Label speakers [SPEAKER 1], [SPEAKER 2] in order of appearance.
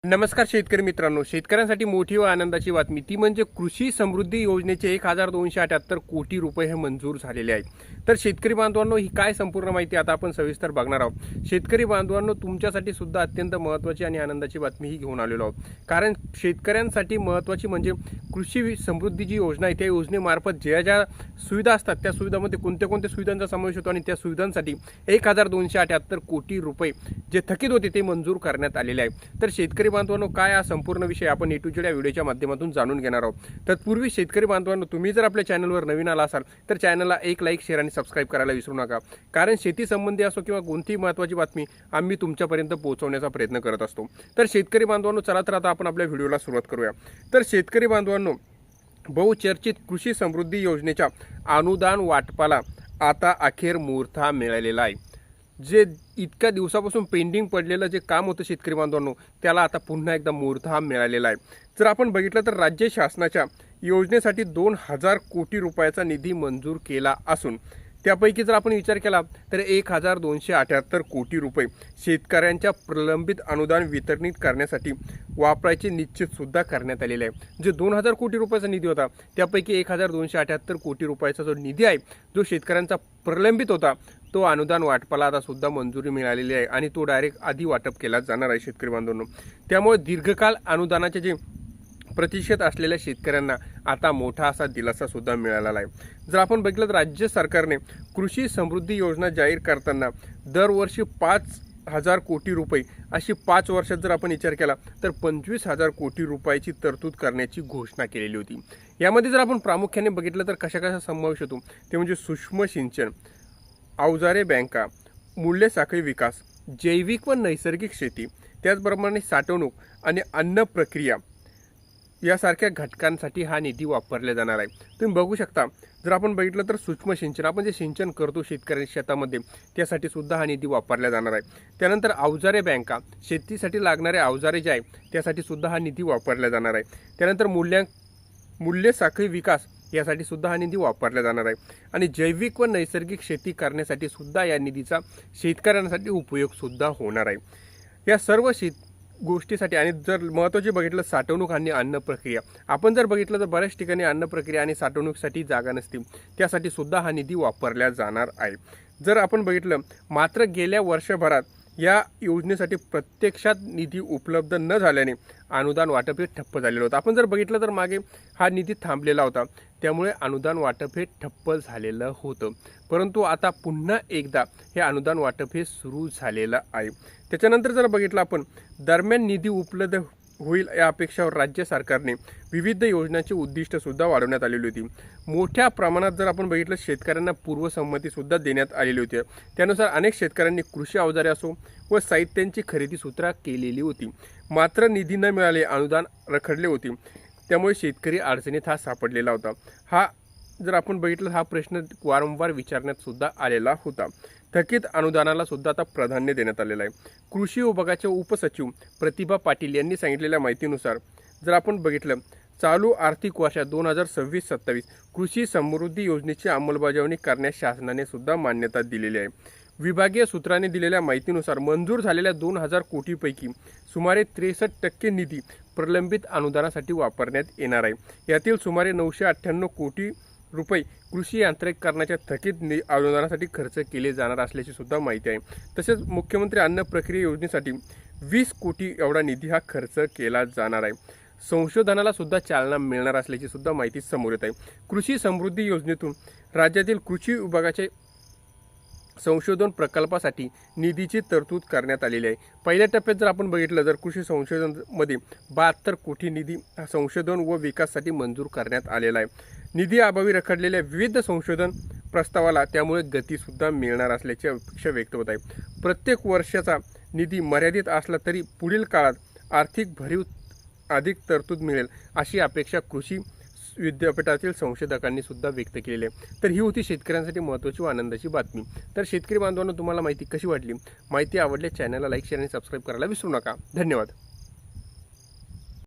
[SPEAKER 1] नमस्कार शेतकरी मित्रांनो, शेतकऱ्यांसाठी मोठी व आनंदाची बातमी ती म्हणजे कृषी समृद्धी योजनेचे 1278 कोटी रुपये हे मंजूर झालेले आहेत। तर शेतकरी बांधवांनो, ही काय संपूर्ण माहिती आता आपण सविस्तर बघणार आहोत। शेतकरी बांधवांनो, तुमच्यासाठी सुद्धा अत्यंत महत्त्वाची आणि आनंदाची बातमी ही घेऊन आलेलो आहोत। कारण शेतकऱ्यांसाठी महत्त्वाची म्हणजे कृषी समृद्धी जी योजना आहे त्या योजनेमार्फत ज्या सुविधा असतात त्या सुविधांमध्ये कोणत्या सुविधांचा समावेश होतो आणि त्या सुविधांसाठी 1278 कोटी रुपये जे थकीत होते ते मंजूर करण्यात आलेले आहे। तर शेतकरी बांधवांनो, काय हा संपूर्ण विषय आपण A to Z या व्हिडिओच्या माध्यमातून जाणून घेणार आहोत। तत्पूर्वी शेतकरी बांधवांनो, तुम्ही जर आपल्या चॅनलवर नवीन आला असाल तर चॅनलला एक लाईक, शेअर आणि सबस्क्राईब करायला विसरू नका। कारण शेती संबंधी असो किंवा कोणतीही महत्त्वाची बातमी आम्ही तुमच्यापर्यंत पोहोचवण्याचा प्रयत्न करत असतो। तर शेतकरी बांधवांनो, चला तर आता आपण आपल्या व्हिडिओला सुरुवात करूया। तर शेतकरी बांधवांनो, बहुचर्चित कृषी समृद्धी योजनेच्या अनुदान वाटपाला आता अखेर मुहूर्त मिळालेला आहे। जे इतक्या दिवसापासून पेंडिंग पडलेलं जे काम होतं शेतकरी बांधवांनो, त्याला आता पुन्हा एकदा मुहूर्त मिळालेला आहे। जर आपण बघितलं तर राज्य शासनाच्या योजनेसाठी 2000 कोटी रुपयाचा निधी मंजूर केला असून त्यापैकी जर आपण विचार केला तर 1278 कोटी रुपये शेतकऱ्यांच्या प्रलंबित अनुदान वितरित करण्यासाठी वापरायचे निश्चित सुद्धा करण्यात आलेले आहे। जो 2000 कोटी रुपयाचा निधी होता त्यापैकी 1278 कोटी रुपयाचा जो निधी आहे जो शेतकऱ्यांचा प्रलंबित होता तो अनुदान वाटपाला आता सुद्धा मंजुरी मिळालेली आहे आणि तो डायरेक्ट आधी वाटप केला जाणार आहे शेतकरी बांधवांनो। त्यामुळे दीर्घकाल अनुदानाचे जे प्रतिशत असलेल्या शेतकऱ्यांना आता मोठा असा दिलासा सुद्धा मिळालेला आहे। जर आपण बघितलं तर राज्य सरकारने कृषी समृद्धी योजना जाहीर करताना दरवर्षी 5000 कोटी रुपये अशी 5 वर्षात जर आपण विचार केला तर 25000 कोटी रुपयाची तरतूद करण्याची घोषणा केलेली होती। यामध्ये जर आपण प्रामुख्याने बघितलं तर कशा समावेश होतो ते म्हणजे सूक्ष्म सिंचन, अवजारे बँका, मूल्य साखळी विकास, जैविक व नैसर्गिक शेती, त्याचप्रमाणे साठवणूक आणि अन्न प्रक्रिया यासारख्या घटकांसाठी हा निधी वापरला जाणार आहे। तुम्ही बघू शकता, जर आपण बघितलं तर सूक्ष्म सिंचन, आपण जे सिंचन करतो शेतकऱ्यांच्या शेतामध्ये त्यासाठी सुद्धा हा निधी वापरला जाणार आहे। त्यानंतर अवजारे बँका, शेतीसाठी लागणारे अवजारे जे आहे त्यासाठी सुद्धा हा निधी वापरला जाणार आहे। त्यानंतर मूल्य साखळी विकास यासाठी सुद्धा हा निधी वापरला जाणार आहे आणि जैविक व नैसर्गिक शेती करण्यासाठी सुद्धा या निधीचा शेतकऱ्यांसाठी उपयोग सुद्धा होणार आहे। या सर्व गोष्टीसाठी आणि जर महत्त्वाचे बघितलं साठवणूक आणि अन्न प्रक्रिया, आपण जर बघितलं तर बऱ्याच ठिकाणी अन्न प्रक्रिया आणि साठवणुकीसाठी जागा नसते, त्यासाठी सुद्धा हा निधी वापरला जाणार आहे। जर आपण बघितलं मात्र गेल्या वर्षभरात या योजनेसाठी प्रत्यक्षात निधी उपलब्ध न झाल्याने अनुदान वाटप हे ठप्प झालेलं होतं। आपण जर बघितलं तर मागे हा निधी थांबलेला होता, त्यामुळे अनुदान वाटप हे ठप्प झालेलं होतं। परंतु आता पुन्हा एकदा हे अनुदान वाटप हे सुरू झालेलं आहे। त्याच्यानंतर जर बघितलं आपण दरम्यान निधी उपलब्ध होईल या अपेक्षावर राज्य सरकारने विविध योजनांची उद्दिष्ट सुद्धा वाढवण्यात आलेली होती। मोठ्या प्रमाणात जर आपण बघितलं शेतकऱ्यांना पूर्वसंमती सुद्धा देण्यात आलेली होती। त्यानुसार अनेक शेतकऱ्यांनी कृषी अवजारे असो व साहित्यांची खरेदी सुद्धा केलेली होती। मात्र निधी न मिळाले, अनुदान रखडले होते, त्यामुळे शेतकरी अडचणीत हा सापडलेला होता। हा जर आपण बघितलं हा प्रश्न वारंवार विचारण्यात सुद्धा आलेला होता। थकीत अनुदानाला सुद्धा आता प्राधान्य देण्यात आलेलं आहे। कृषी विभागाचे उपसचिव प्रतिभा पाटील यांनी सांगितलेल्या माहितीनुसार जर आपण बघितलं चालू आर्थिक वर्षात 2026-27 कृषी समृद्धी योजनेची अंमलबजावणी करण्यास शासनाने सुद्धा मान्यता दिलेली आहे। विभागीय सूत्रांनी दिलेल्या माहितीनुसार मंजूर झालेल्या 2000 कोटीपैकी सुमारे 63% निधी प्रलंबित अनुदानासाठी वापरण्यात येणार आहे। यातील सुमारे 998 कोटी रुपये कृषी यांत्रिकीकरणाच्या थकीत अनुदानासाठी खर्च केले जाणार असल्याची सुद्धा माहिती आहे। तसेच मुख्यमंत्री अन्न प्रक्रिया योजनेसाठी 20 कोटी एवढा निधी हा खर्च केला जाणार आहे। संशोधनाला सुद्धा चालना मिळणार असल्याची सुद्धा माहिती समोर येत आहे। कृषी समृद्धी योजनेतून राज्यातील कृषी विभागाचे संशोधन प्रकल्पासाठी निधीची तरतूद करण्यात आलेली आहे। पहिल्या टप्प्यात जर आपण बघितलं तर कृषी संशोधनमध्ये 72 कोटी निधी संशोधन व विकासासाठी मंजूर करण्यात आलेला आहे। निधी अभावी रखडलेल्या विविध संशोधन प्रस्तावाला त्यामुळे गतीसुद्धा मिळणार असल्याची अपेक्षा व्यक्त होत आहे। प्रत्येक वर्षाचा निधी मर्यादित असला तरी पुढील काळात आर्थिक भरीव अधिक तरतूद मिळेल अशी अपेक्षा कृषी विद्यापीठातील संशोधकांनी सुद्धा व्यक्त केलेली आहे। तर ही होती शेतकऱ्यांसाठी महत्त्वाची व आनंदाची बातमी। तर शेतकरी बांधवांनो, तुम्हाला माहिती कशी वाटली? माहिती आवडल्यास चॅनलला लाईक, शेअर आणि सबस्क्राईब करायला विसरू नका। धन्यवाद।